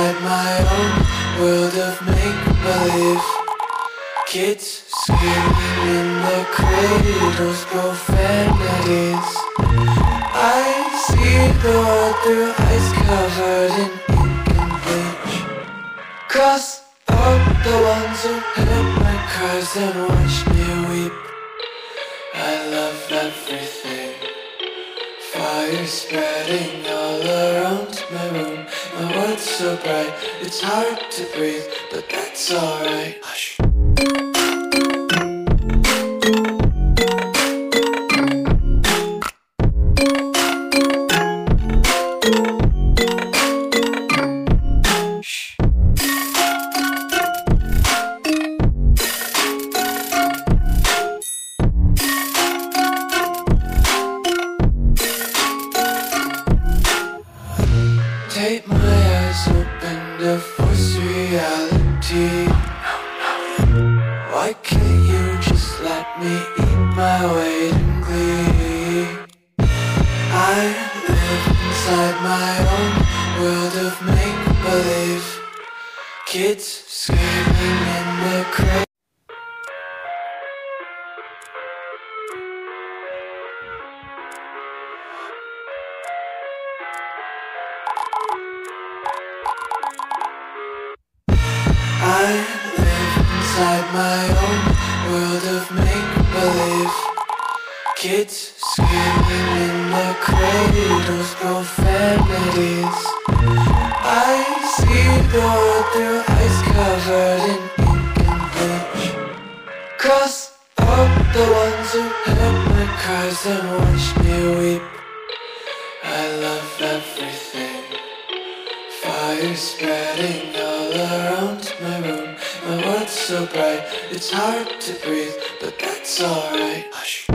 inside my own world of make-believe. Kids screaming in the cradles, profanities. I see the world through eyes covered in ink and bleach. Cross out the ones who heard my cries and watched me weep. I love everything. Fire spreading all around my room. My world's so bright, it's hard to breathe, but that's alright. Hush. Take my eyes open to force reality. Why can't you just let me eat my weight in glee? I live inside my own world of make-believe. Kids screaming in the crate. I live inside my own world of make-believe. Kids screaming in the cradles, profanities. I see the world through eyes covered in ink and bleach. Cross out the ones who heard my cries and watched me weep. I love everything. Fire spreading all around my room. My world's so bright, it's hard to breathe, but that's alright. Hush.